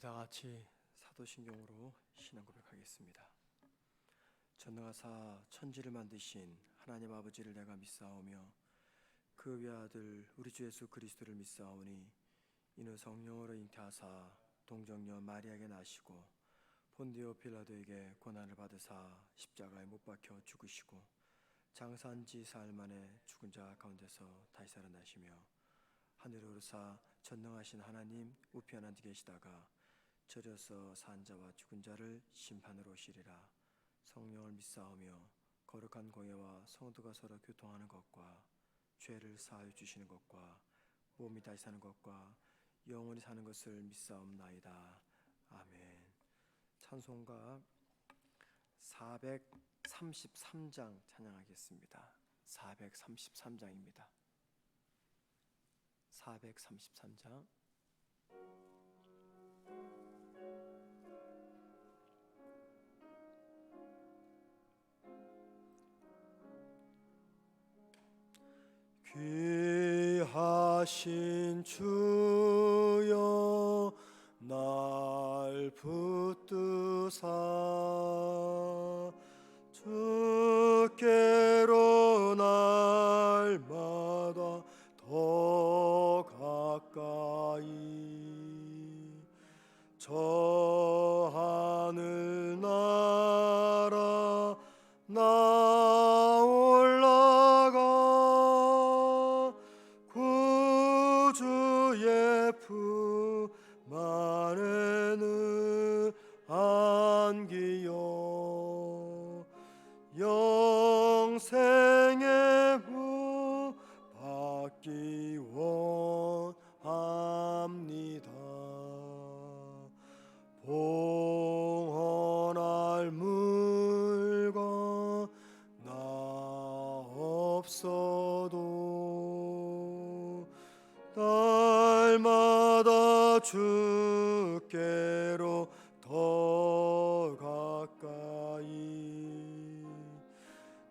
다 같이 사도신경으로 신앙 고백하겠습니다. 전능하사 천지를 만드신 하나님 아버지를 내가 믿사오며 그 외아들 우리 주 예수 그리스도를 믿사오니 이는 성령으로 잉태하사 동정녀 마리아에게 나시고 본디오 빌라도에게 고난을 받으사 십자가에 못 박혀 죽으시고 장사한 지 사흘 만에 죽은 자 가운데서 다시 살아나시며 하늘에 오르사 전능하신 하나님 우편에 앉아 계시다가 저려서 산 자와 죽은 자를 심판으로 오시리라. 성령을 믿사오며 거룩한 공예와 성도가 서로 교통하는 것과 죄를 사하여 주시는 것과 몸이 다시 사는 것과 영원히 사는 것을 믿사옵나이다. 아멘. 찬송가 433장 찬양하겠습니다. 433장입니다. 433장. 귀하신 주여 날 붙드사 주께로 날마다 더 가까이 저 하늘 나라 나 올라가 구주의 품 안에는 안기여 영생의 문 받기 원합니다. 봉헌할 물건 나 없어도 날마다 주께로 더 가까이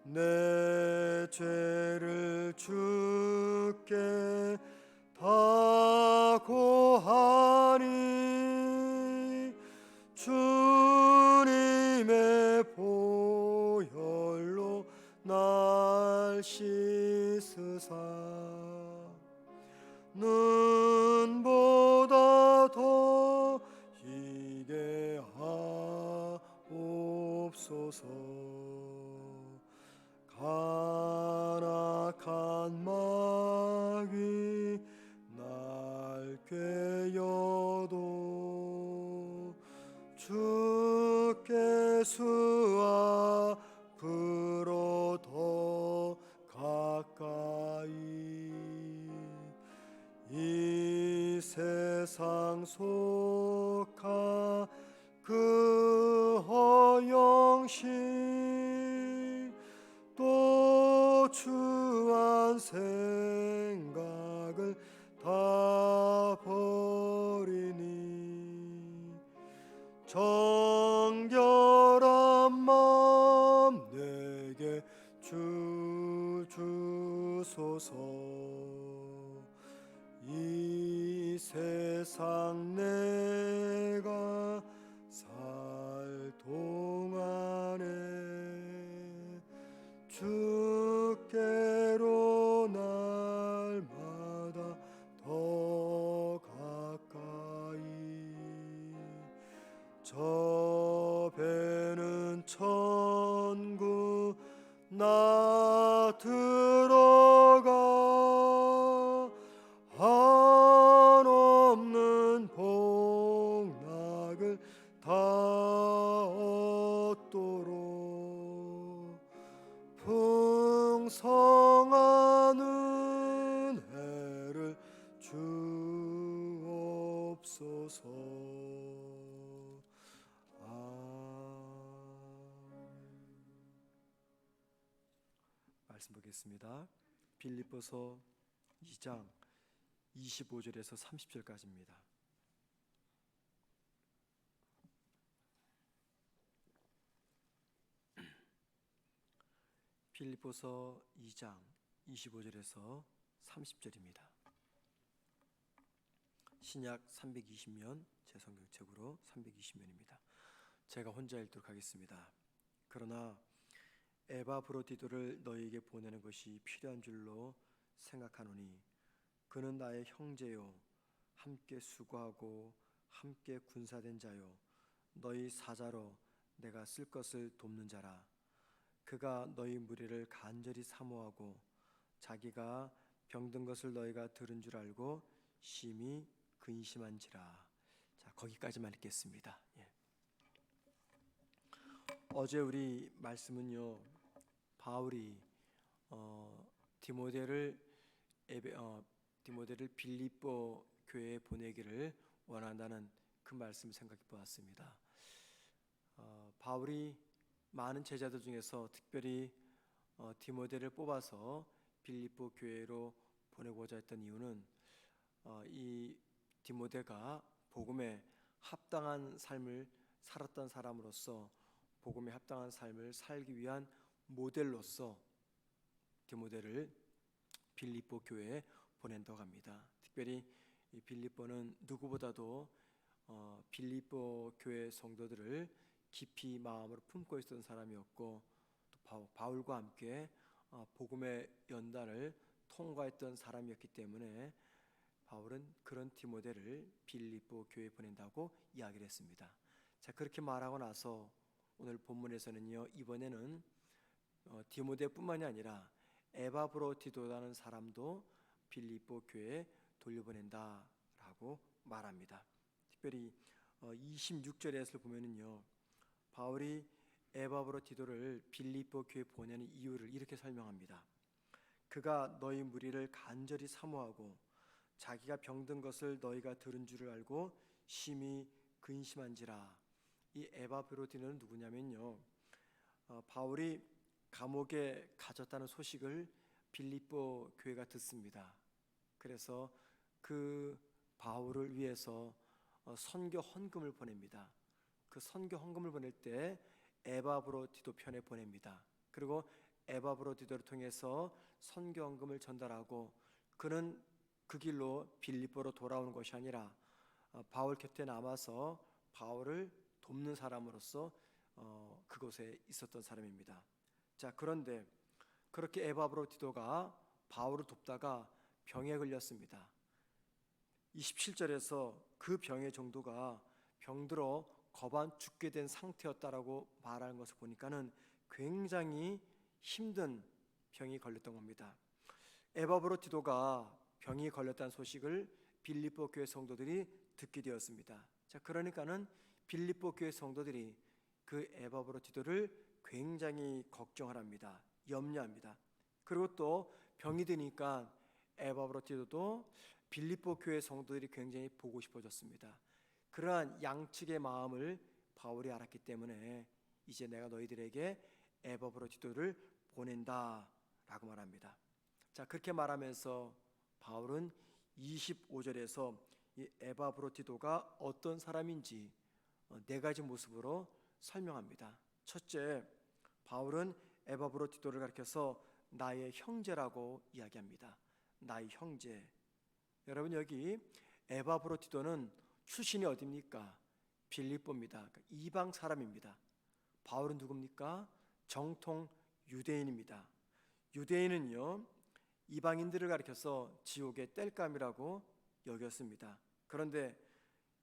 내 죄를 주께 다 고하니 주님의 보혈로 날 씻으사 눈보다 더 희게 하옵소서. 간악한 마귀 날 꾀여도 주께 수 앞으로 더 가까이 이 세상 속한 그 허영심 또 추한 생각을 다 버리니 정결한 마음 내게 주소서. 이 세상 내가 살 동안에 주께로 날마다 더 가까이 저 배는 천국 나 들어가 한없는 복락을 다 얻도록 풍성한 은혜를 주옵소서. 말씀 보겠습니다. 빌립보서 2장 25절에서 30절까지입니다. 빌립보서 2장 25절에서 30절입니다. 신약 320면, 제 성경책으로 320면입니다. 제가 혼자 읽도록 하겠습니다. 그러나 에바브로디도를 너희에게 보내는 것이 필요한 줄로 생각하노니 그는 나의 형제요 함께 수고하고 함께 군사된 자요 너희 사자로 내가 쓸 것을 돕는 자라. 그가 너희 무리를 간절히 사모하고 자기가 병든 것을 너희가 들은 줄 알고 심히 근심한지라. 자, 거기까지만 읽겠습니다. 어제 우리 말씀은요, 바울이 디모데를 빌립보 교회에 보내기를 원한다는 그 말씀을 생각해 보았습니다. 바울이 많은 제자들 중에서 특별히 디모데를 뽑아서 빌립보 교회로 보내고자 했던 이유는 이 디모데가 복음에 합당한 삶을 살았던 사람으로서 복음에 합당한 삶을 살기 위한 모델로서 디모데를 빌립보 교회에 보낸다고 합니다. 특별히 이 빌립보는 누구보다도 빌립보 교회 성도들을 깊이 마음으로 품고 있었던 사람이었고, 또 바울과 함께 복음의 연단을 통과했던 사람이었기 때문에 바울은 그런 디모데를 빌립보 교회에 보낸다고 이야기를 했습니다. 자, 그렇게 말하고 나서 오늘 본문에서는요, 이번에는 디모데뿐만이 아니라 에바브로디도라는 사람도 빌립보 교회에 돌려보낸다라고 말합니다. 특별히 26절에서 보면은요, 바울이 에바브로디도를 빌립보 교회에 보내는 이유를 이렇게 설명합니다. 그가 너희 무리를 간절히 사모하고 자기가 병든 것을 너희가 들은 줄을 알고 심히 근심한지라. 이 에바브로디는 누구냐면요, 바울이 감옥에 갇혔다는 소식을 빌립보 교회가 듣습니다. 그래서 그 바울을 위해서 선교 헌금을 보냅니다. 그 선교 헌금을 보낼 때 에바브로디도 편에 보냅니다. 그리고 에바브로디도를 통해서 선교 헌금을 전달하고, 그는 그 길로 빌립보로 돌아오는 것이 아니라 바울 곁에 남아서 바울을 돕는 사람으로서 그곳에 있었던 사람입니다. 자, 그런데 그렇게 에바브로디도가 바울을 돕다가 병에 걸렸습니다. 27절에서 그 병의 정도가 병들어 거반 죽게 된 상태였다라고 말하는 것을 보니까는 굉장히 힘든 병이 걸렸던 겁니다. 에바브로디도가 병이 걸렸다는 소식을 빌립보 교회 성도들이 듣게 되었습니다. 자, 그러니까는 빌립보 교회 성도들이 그 에바브로디도를 굉장히 걱정합니다. 염려합니다. 그리고 또 병이 드니까 에바브로디도도 빌립보 교회 성도들이 굉장히 보고 싶어졌습니다. 그러한 양측의 마음을 바울이 알았기 때문에 이제 내가 너희들에게 에바브로디도를 보낸다라고 말합니다. 자, 그렇게 말하면서 바울은 25절에서 이 에바브로디도가 어떤 사람인지 네 가지 모습으로 설명합니다. 첫째, 바울은 에바브로디도를 가리켜서 나의 형제라고 이야기합니다. 나의 형제. 여러분, 여기 에바브로디도는 출신이 어디입니까? 빌립보입니다. 그러니까 이방 사람입니다. 바울은 누굽니까? 정통 유대인입니다. 유대인은요, 이방인들을 가리켜서 지옥의 땔감이라고 여겼습니다. 그런데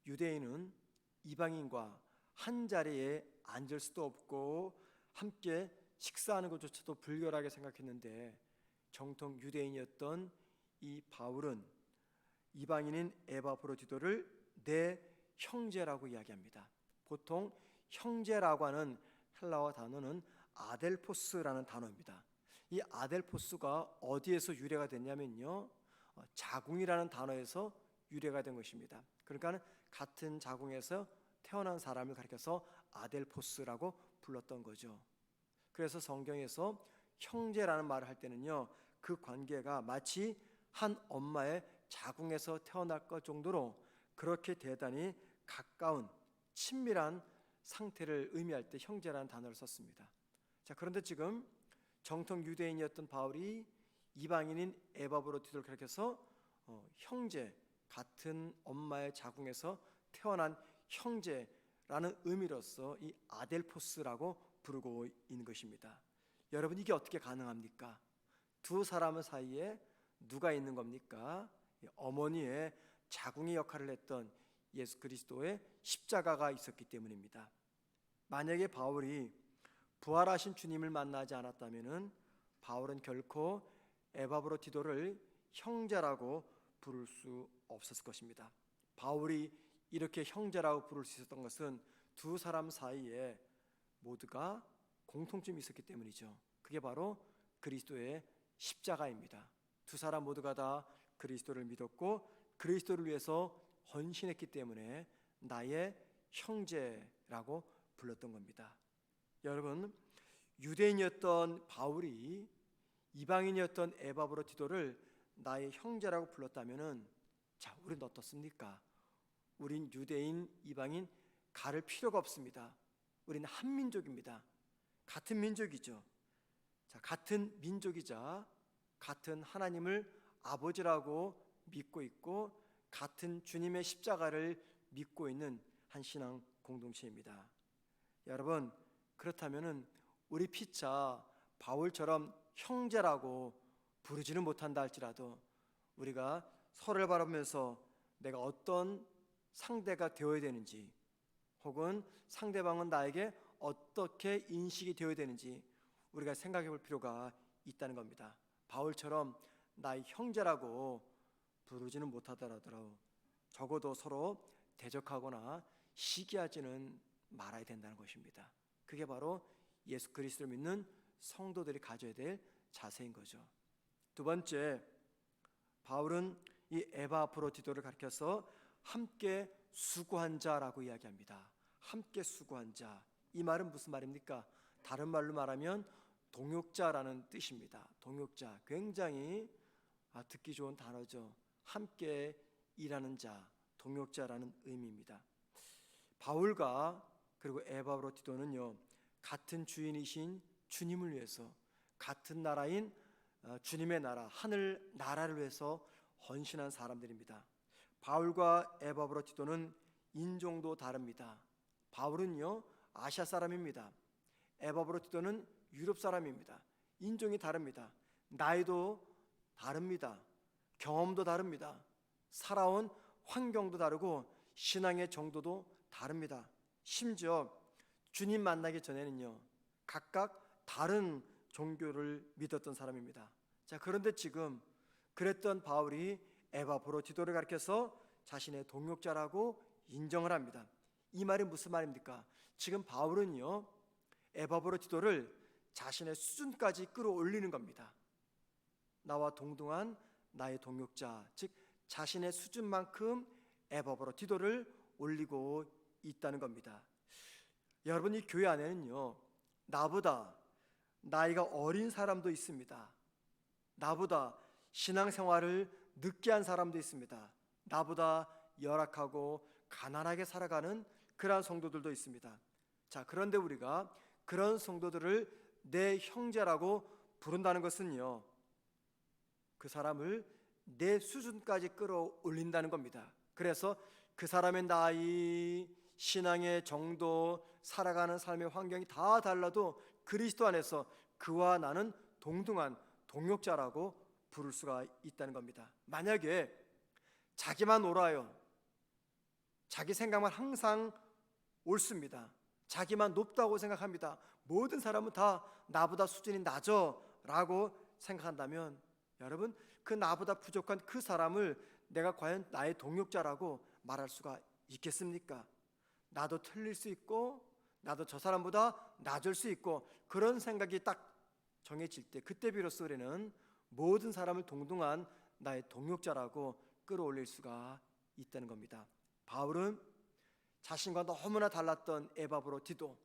유대인은 이방인과 한 자리에 앉을 수도 없고 함께 식사하는 것조차도 불결하게 생각했는데, 정통 유대인이었던 이 바울은 이방인인 에바브로디도를 내 형제라고 이야기합니다. 보통 형제라고 하는 헬라어 단어는 아델포스라는 단어입니다. 이 아델포스가 어디에서 유래가 됐냐면요, 자궁이라는 단어에서 유래가 된 것입니다. 그러니까 같은 자궁에서 태어난 사람을 가리켜서 아델포스라고 불렀던 거죠. 그래서 성경에서 형제라는 말을 할 때는요, 그 관계가 마치 한 엄마의 자궁에서 태어날 것 정도로 그렇게 대단히 가까운 친밀한 상태를 의미할 때 형제라는 단어를 썼습니다. 자, 그런데 지금 정통 유대인이었던 바울이 이방인인 에바브로디도를 가리켜서 형제, 같은 엄마의 자궁에서 태어난 형제라는 의미로서 이 아델포스라고 부르고 있는 것입니다. 여러분, 이게 어떻게 가능합니까? 두 사람 사이에 누가 있는 겁니까? 어머니의 자궁의 역할을 했던 예수 그리스도의 십자가가 있었기 때문입니다. 만약에 바울이 부활하신 주님을 만나지 않았다면 바울은 결코 에바브로디도를 형제라고 부를 수 없었을 것입니다. 바울이 이렇게 형제라고 부를 수 있었던 것은 두 사람 사이에 모두가 공통점이 있었기 때문이죠. 그게 바로 그리스도의 십자가입니다. 두 사람 모두가 다 그리스도를 믿었고 그리스도를 위해서 헌신했기 때문에 나의 형제라고 불렀던 겁니다. 여러분, 유대인이었던 바울이 이방인이었던 에바브로디도를 나의 형제라고 불렀다면은, 자, 우리는 어떻습니까? 우린 유대인, 이방인 가를 필요가 없습니다. 우리는 한 민족입니다. 같은 민족이죠. 자, 같은 민족이자 같은 하나님을 아버지라고 믿고 있고 같은 주님의 십자가를 믿고 있는 한 신앙 공동체입니다. 여러분, 그렇다면은 우리 피차 바울처럼 형제라고 부르지는 못한다 할지라도 우리가 서로를 바라보면서 내가 어떤 상대가 되어야 되는지, 혹은 상대방은 나에게 어떻게 인식이 되어야 되는지 우리가 생각해 볼 필요가 있다는 겁니다. 바울처럼 나의 형제라고 부르지는 못하더라도 적어도 서로 대적하거나 시기하지는 말아야 된다는 것입니다. 그게 바로 예수 그리스도를 믿는 성도들이 가져야 될 자세인 거죠. 두 번째, 바울은 이 에바브로디도를 가리켜서 함께 수고한 자라고 이야기합니다. 함께 수고한 자, 이 말은 무슨 말입니까? 다른 말로 말하면 동역자라는 뜻입니다. 동역자, 굉장히 듣기 좋은 단어죠. 함께 일하는 자, 동역자라는 의미입니다. 바울과 그리고 에바브로디도는요, 같은 주인이신 주님을 위해서 같은 나라인 주님의 나라, 하늘 나라를 위해서 헌신한 사람들입니다. 바울과 에바브로디도는 인종도 다릅니다. 바울은요, 아시아 사람입니다. 에바브로디도는 유럽 사람입니다. 인종이 다릅니다. 나이도 다릅니다. 경험도 다릅니다. 살아온 환경도 다르고 신앙의 정도도 다릅니다. 심지어 주님 만나기 전에는요, 각각 다른 종교를 믿었던 사람입니다. 자, 그런데 지금 그랬던 바울이 에바브로디도를 가리켜서 자신의 동역자라고 인정을 합니다. 이 말이 무슨 말입니까? 지금 바울은요, 에바브로디도를 자신의 수준까지 끌어올리는 겁니다. 나와 동등한 나의 동역자, 즉 자신의 수준만큼 에바브로디도를 올리고 있다는 겁니다. 여러분, 이 교회 안에는요, 나보다 나이가 어린 사람도 있습니다. 나보다 신앙생활을 늦게 한 사람도 있습니다. 나보다 열악하고 가난하게 살아가는 그러한 성도들도 있습니다. 자, 그런데 우리가 그런 성도들을 내 형제라고 부른다는 것은요, 그 사람을 내 수준까지 끌어올린다는 겁니다. 그래서 그 사람의 나이, 신앙의 정도, 살아가는 삶의 환경이 다 달라도 그리스도 안에서 그와 나는 동등한 동역자라고 부를 수가 있다는 겁니다. 만약에 자기만 옳아요, 자기 생각만 항상 옳습니다, 자기만 높다고 생각합니다, 모든 사람은 다 나보다 수준이 낮아 라고 생각한다면, 여러분, 그 나보다 부족한 그 사람을 내가 과연 나의 동역자라고 말할 수가 있겠습니까? 나도 틀릴 수 있고 나도 저 사람보다 낮을 수 있고, 그런 생각이 딱 정해질 때, 그때 비로소 우리는 모든 사람을 동등한 나의 동역자라고 끌어올릴 수가 있다는 겁니다. 바울은 자신과 너무나 달랐던 에바브로디도,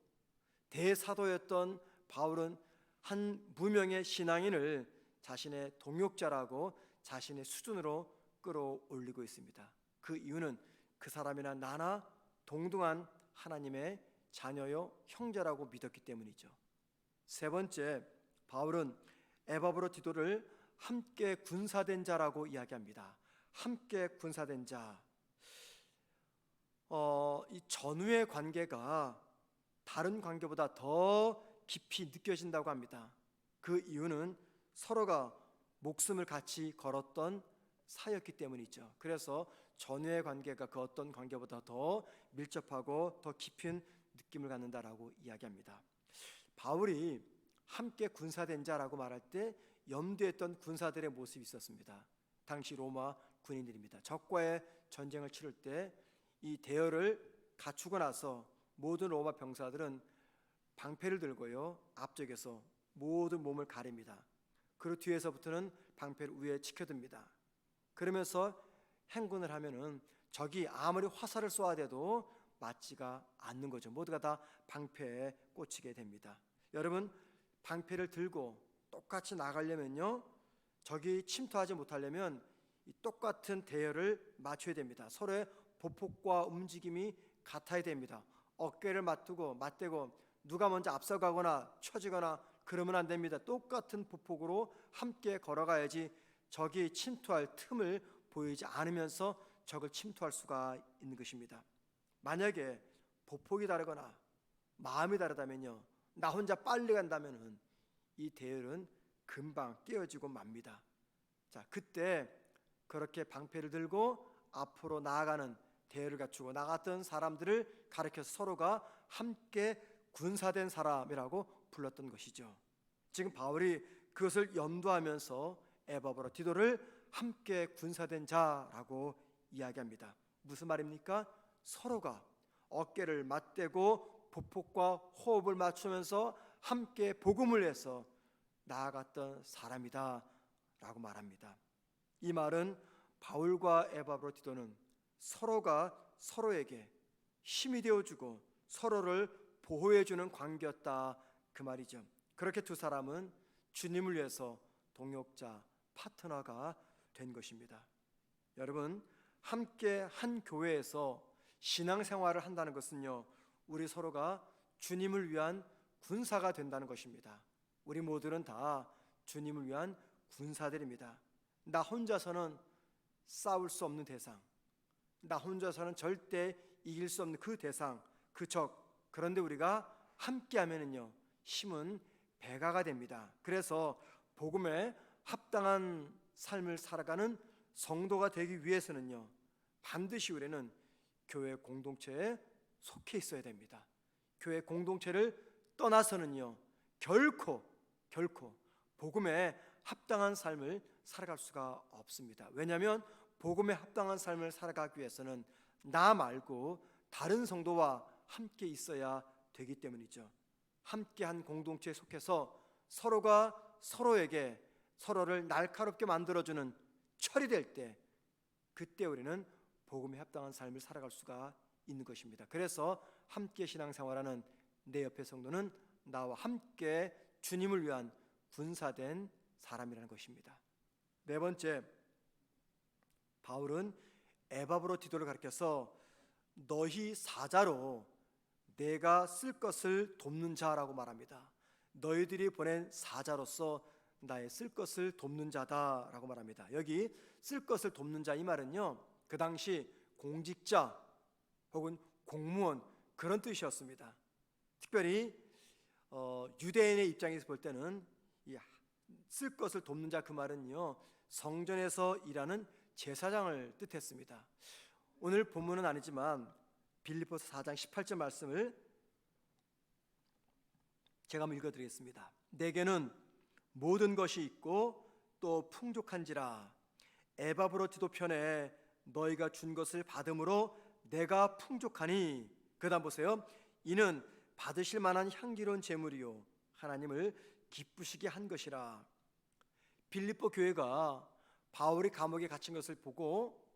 대사도였던 바울은 한 무명의 신앙인을 자신의 동역자라고 자신의 수준으로 끌어올리고 있습니다. 그 이유는 그 사람이나 나나 동등한 하나님의 자녀요 형제라고 믿었기 때문이죠. 세 번째, 바울은 에바브로디도를 함께 군사된 자라고 이야기합니다. 함께 군사된 자. 이 전후의 관계가 다른 관계보다 더 깊이 느껴진다고 합니다. 그 이유는 서로가 목숨을 같이 걸었던 사이였기 때문이죠. 그래서 전후의 관계가 그 어떤 관계보다 더 밀접하고 더 깊은 느낌을 갖는다라고 이야기합니다. 바울이 함께 군사된 자라고 말할 때 염두했던 군사들의 모습이 있었습니다. 당시 로마 군인들입니다. 적과의 전쟁을 치를 때 이 대열을 갖추고 나서 모든 로마 병사들은 방패를 들고요, 앞쪽에서 모든 몸을 가립니다. 그리고 뒤에서부터는 방패를 위에 치켜듭니다. 그러면서 행군을 하면은 적이 아무리 화살을 쏘아대도 맞지가 않는 거죠. 모두가 다 방패에 꽂히게 됩니다. 여러분, 방패를 들고 똑같이 나가려면요, 적이 침투하지 못하려면 이 똑같은 대열을 맞춰야 됩니다. 서로의 보폭과 움직임이 같아야 됩니다. 어깨를 맞대고 누가 먼저 앞서가거나 쳐지거나 그러면 안 됩니다. 똑같은 보폭으로 함께 걸어가야지 적이 침투할 틈을 보이지 않으면서 적을 침투할 수가 있는 것입니다. 만약에 보폭이 다르거나 마음이 다르다면요, 나 혼자 빨리 간다면은 이 대열은 금방 깨어지고 맙니다. 자, 그때 그렇게 방패를 들고 앞으로 나아가는 대열을 갖추고 나갔던 사람들을 가리켜서 서로가 함께 군사된 사람이라고 불렀던 것이죠. 지금 바울이 그것을 염두하면서 에바브라 디도를 함께 군사된 자라고 이야기합니다. 무슨 말입니까? 서로가 어깨를 맞대고 보폭과 호흡을 맞추면서 함께 복음을 해서 나아갔던 사람이다 라고 말합니다. 이 말은 바울과 에바브라 디도는 서로가 서로에게 힘이 되어주고 서로를 보호해주는 관계였다, 그 말이죠. 그렇게 두 사람은 주님을 위해서 동역자, 파트너가 된 것입니다. 여러분, 함께 한 교회에서 신앙생활을 한다는 것은요, 우리 서로가 주님을 위한 군사가 된다는 것입니다. 우리 모두는 다 주님을 위한 군사들입니다. 나 혼자서는 싸울 수 없는 대상, 나 혼자서는 절대 이길 수 없는 그 대상, 그 적. 그런데 우리가 함께 하면은요, 힘은 배가가 됩니다. 그래서 복음에 합당한 삶을 살아가는 성도가 되기 위해서는요, 반드시 우리는 교회 공동체에 속해 있어야 됩니다. 교회 공동체를 떠나서는요, 결코 복음에 합당한 삶을 살아갈 수가 없습니다. 왜냐하면 복음에 합당한 삶을 살아가기 위해서는 나 말고 다른 성도와 함께 있어야 되기 때문이죠. 함께한 공동체에 속해서 서로가 서로에게 서로를 날카롭게 만들어주는 철이 될 때, 그때 우리는 복음에 합당한 삶을 살아갈 수가 있는 것입니다. 그래서 함께 신앙생활하는 내 옆의 성도는 나와 함께 주님을 위한 군사된 사람이라는 것입니다. 네 번째, 바울은 에바브로 디도를 가리켜서 너희 사자로 내가 쓸 것을 돕는 자라고 말합니다. 너희들이 보낸 사자로서 나의 쓸 것을 돕는 자다라고 말합니다. 여기 쓸 것을 돕는 자, 이 말은요, 그 당시 공직자 혹은 공무원, 그런 뜻이었습니다. 특별히 유대인의 입장에서 볼 때는 이 쓸 것을 돕는 자, 그 말은요, 성전에서 일하는 제사장을 뜻했습니다. 오늘 본문은 아니지만 빌립보서 4장 18절 말씀을 제가 한번 읽어드리겠습니다. 내게는 모든 것이 있고 또 풍족한지라 에바브로 디도 편에 너희가 준 것을 받음으로 내가 풍족하니, 그 다음 보세요. 이는 받으실 만한 향기로운 제물이요 하나님을 기쁘시게 한 것이라. 빌립보 교회가 바울이 감옥에 갇힌 것을 보고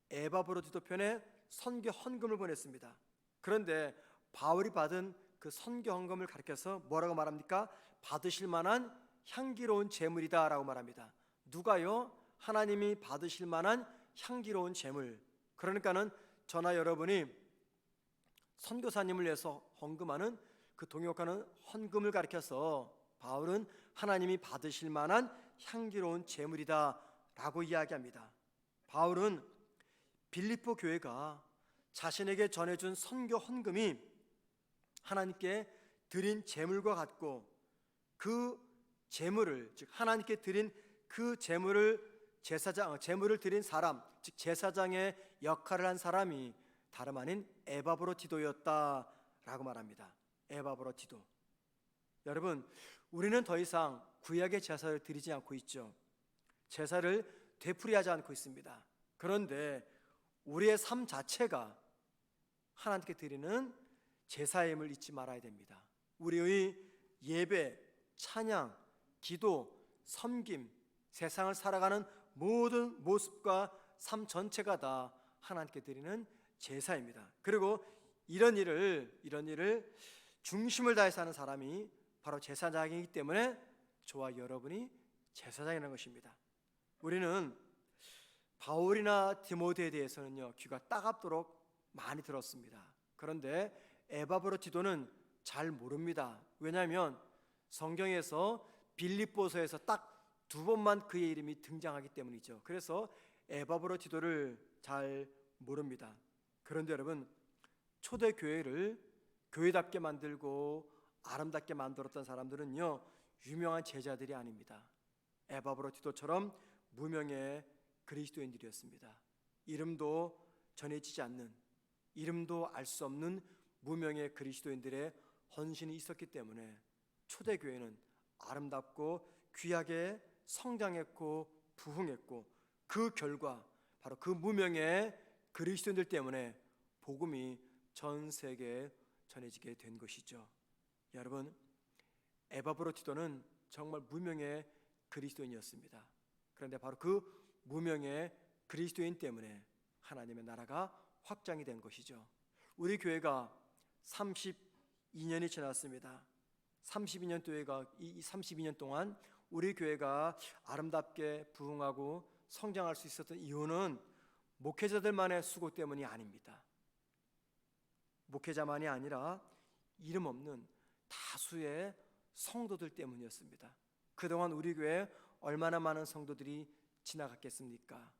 에바브로 디도 편에 선교 헌금을 보냈습니다. 그런데 바울이 받은 그 선교 헌금을 가리켜서 뭐라고 말합니까? 받으실 만한 향기로운 제물이다라고 말합니다. 누가요? 하나님이 받으실 만한 향기로운 제물. 그러니까는 저나 여러분이 선교사님을 위해서 헌금하는 그 동역하는 헌금을 가리켜서 바울은 하나님이 받으실 만한 향기로운 제물이다 라고 이야기합니다. 바울은 빌립보 교회가 자신에게 전해준 선교 헌금이 하나님께 드린 제물과 같고, 그 제물을, 즉 하나님께 드린 그 제물을 드린 사람, 즉 제사장의 역할을 한 사람이 다름 아닌 에바브로디도였다라고 말합니다. 에바브로디도. 여러분, 우리는 더 이상 구약의 제사를 드리지 않고 있죠. 제사를 되풀이하지 않고 있습니다. 그런데 우리의 삶 자체가 하나님께 드리는 제사임을 잊지 말아야 됩니다. 우리의 예배, 찬양, 기도, 섬김, 세상을 살아가는 모든 모습과 삶 전체가 다 하나님께 드리는 제사입니다. 그리고 이런 일을 중심을 다해서 하는 사람이 바로 제사장이기 때문에 저와 여러분이 제사장이라는 것입니다. 우리는 바울이나 디모데에 대해서는요, 귀가 따갑도록 많이 들었습니다. 그런데 에바브로디도는 잘 모릅니다. 왜냐하면 성경에서 빌립보서에서 딱 2번만 그의 이름이 등장하기 때문이죠. 그래서 에바브로디도를 잘 모릅니다. 그런데 여러분, 초대 교회를 교회답게 만들고 아름답게 만들었던 사람들은요, 유명한 제자들이 아닙니다. 에바브로디도처럼 무명의 그리스도인들이었습니다. 이름도 전해지지 않는, 이름도 알 수 없는 무명의 그리스도인들의 헌신이 있었기 때문에 초대교회는 아름답고 귀하게 성장했고 부흥했고, 그 결과 바로 그 무명의 그리스도인들 때문에 복음이 전 세계에 전해지게 된 것이죠. 여러분, 에바브로디도는 정말 무명의 그리스도인이었습니다. 그런데 바로 그 무명의 그리스도인 때문에 하나님의 나라가 확장이 된 것이죠. 우리 교회가 32년이 지났습니다. 32년 동안 우리 교회가 아름답게 부흥하고 성장할 수 있었던 이유는 목회자들만의 수고 때문이 아닙니다. 목회자만이 아니라 이름 없는 다수의 성도들 때문이었습니다. 그동안 우리 교회에 얼마나 많은 성도들이 지나갔겠습니까?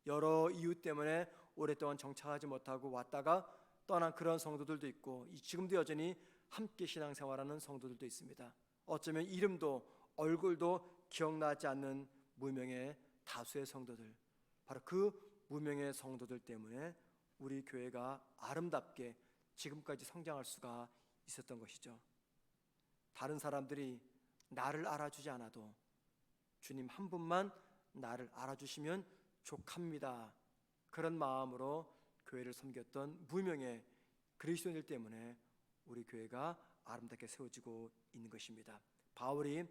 여러 이유 때문에 오랫동안 정착하지 못하고 왔다가 떠난 그런 성도들도 있고, 지금도 여전히 함께 신앙생활하는 성도들도 있습니다. 어쩌면 이름도 얼굴도 기억나지 않는 무명의 다수의 성도들, 바로 그 무명의 성도들 때문에 우리 교회가 아름답게 지금까지 성장할 수가 있었던 것이죠. 다른 사람들이 나를 알아주지 않아도 주님 한 분만 나를 알아주시면 족합니다. 그런 마음으로 교회를 섬겼던 무명의 그리스도인들 때문에 우리 교회가 아름답게 세워지고 있는 것입니다. 바울이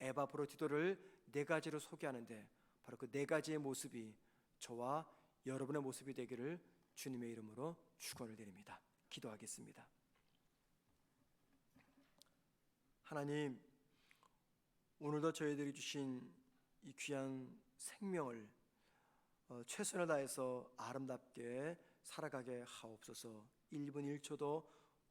에바브로디도를 4가지로 소개하는데, 바로 그 4가지의 모습이 저와 여러분의 모습이 되기를 주님의 이름으로 축원을 드립니다. 기도하겠습니다. 하나님, 오늘도 저희들이 주신 이 귀한 생명을 최선을 다해서 아름답게 살아가게 하옵소서. 1분 1초도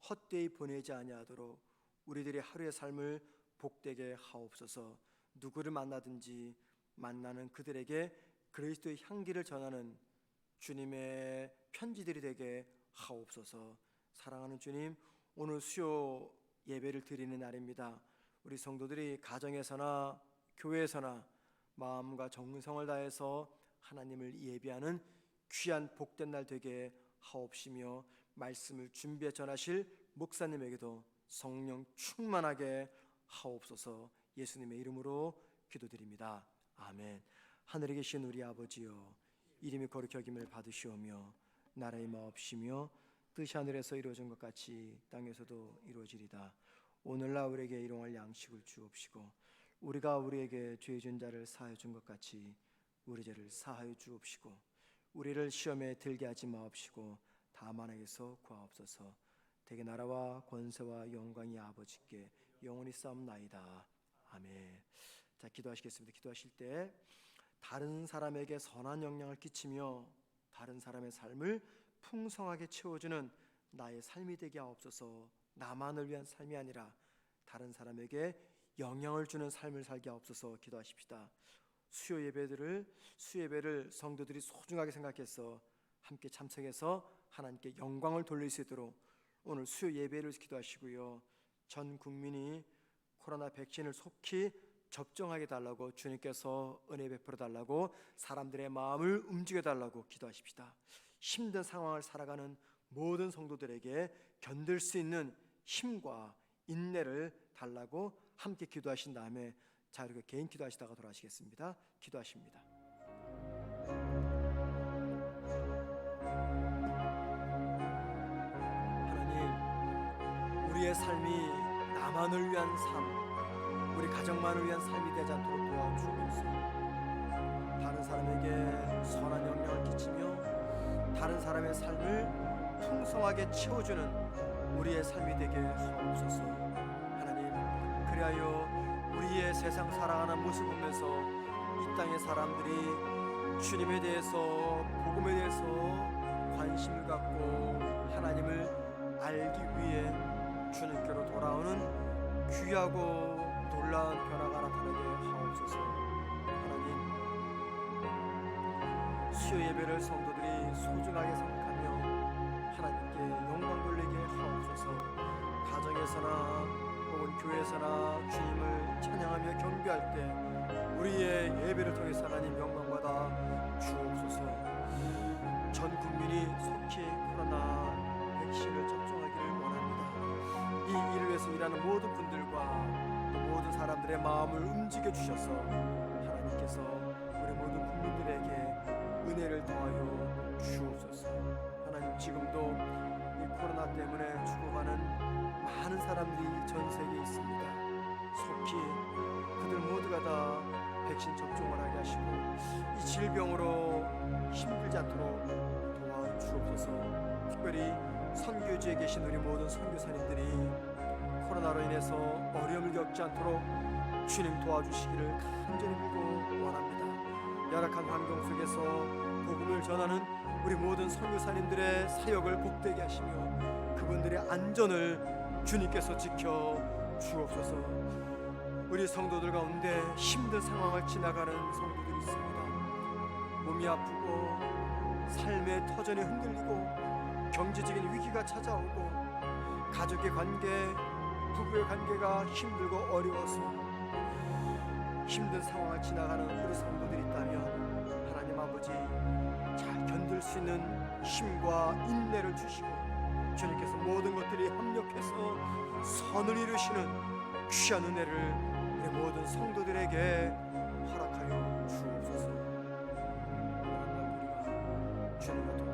헛되이 보내지 아니하도록 우리들의 하루의 삶을 복되게 하옵소서. 누구를 만나든지 만나는 그들에게 그리스도의 향기를 전하는 주님의 편지들이 되게 하옵소서. 사랑하는 주님, 오늘 수요 예배를 드리는 날입니다. 우리 성도들이 가정에서나 교회에서나 마음과 정성을 다해서 하나님을 예배하는 귀한 복된 날 되게 하옵시며, 말씀을 준비해 전하실 목사님에게도 성령 충만하게 하옵소서. 예수님의 이름으로 기도드립니다. 아멘. 하늘에 계신 우리 아버지여, 이름이 거룩히 여김을 받으시오며 나라의 마옵시며 뜻이 하늘에서 이루어진 것 같이 땅에서도 이루어지리다. 오늘날 우리에게 일용할 양식을 주옵시고, 우리가 우리에게 죄 지은 자를 사하여 준 것 같이 우리 죄를 사하여 주옵시고, 우리를 시험에 들게 하지 마옵시고 다만 악에서 구하옵소서. 대개 나라와 권세와 영광이 아버지께 영원히 싸움나이다. 아멘. 자, 기도하시겠습니다. 기도하실 때 다른 사람에게 선한 영향을 끼치며 다른 사람의 삶을 풍성하게 채워주는 나의 삶이 되게 하옵소서. 나만을 위한 삶이 아니라 다른 사람에게 영향을 주는 삶을 살게 하옵소서. 기도하십시다. 수요 예배를 성도들이 소중하게 생각해서 함께 참석해서 하나님께 영광을 돌릴 수 있도록 오늘 수요 예배를 기도하시고요. 전 국민이 코로나 백신을 속히 접종하게 달라고 주님께서 은혜 베풀어 달라고 사람들의 마음을 움직여 달라고 기도하십시다. 힘든 상황을 살아가는 모든 성도들에게 견딜 수 있는 힘과 인내를 달라고 함께 기도하신 다음에 자, 이렇게 개인 기도하시다가 돌아가시겠습니다. 기도하십니다. 하나님, 우리의 삶이 나만을 위한 삶, 우리 가정만을 위한 삶이 되지 않도록 도와주옵소서. 다른 사람에게 선한 영향을 끼치며 다른 사람의 삶을 풍성하게 채워주는 우리의 삶이 되게 하옵소서. 하나님, 그리하여 우리의 세상 살아가는 모습을 보면서 이 땅의 사람들이 주님에 대해서, 복음에 대해서 관심을 갖고 하나님을 알기 위해 주님께로 돌아오는 귀하고 놀라운 변화가 나타나게 하옵소서. 하나님, 수요 예배를 성도들이 소중하게 생각하며 하나님께 영광 돌리게 하옵소서. 가정에서나 혹은 교회에서나 주님을 찬양하며 경배할 때 우리의 예배를 통해서 하나님 영광받아 주옵소서. 전 국민이 속히 코로나 백신을 접종하기를 원합니다. 이 일을 위해서 일하는 모든 분들과 또 모든 사람들의 마음을 움직여 주셔서 하나님께서 우리 모든 국민들에게 은혜를 더하여 주옵소서. 하나님, 지금도 이 코로나 때문에 죽어가는 많은 사람들이 전 세계에 있습니다. 속히 그들 모두가 다 백신 접종을 하게 하시고 이 질병으로 힘들지 않도록 도와주옵소서. 특별히 선교지에 계신 우리 모든 선교사님들이 코로나로 인해서 어려움을 겪지 않도록 주님 도와주시기를 간절히 빌고 원합니다. 열악한 환경 속에서 복음을 전하는 우리 모든 선교사님들의 사역을 복되게 하시며 그분들의 안전을 주님께서 지켜 주옵소서. 우리 성도들 가운데 힘든 상황을 지나가는 성도들이 있습니다. 몸이 아프고 삶의 터전이 흔들리고 경제적인 위기가 찾아오고 가족의 관계, 부부의 관계가 힘들고 어려워서 힘든 상황을 지나가는 우리 성도들이 있다면 하나님 아버지, 잘 견딜 수 있는 힘과 인내를 주시고 주님께서 모든 것들이 합력해서 선을 이루시는 귀한 은혜를 우리 모든 성도들에게 허락하여 주옵소서. 우리가 주님과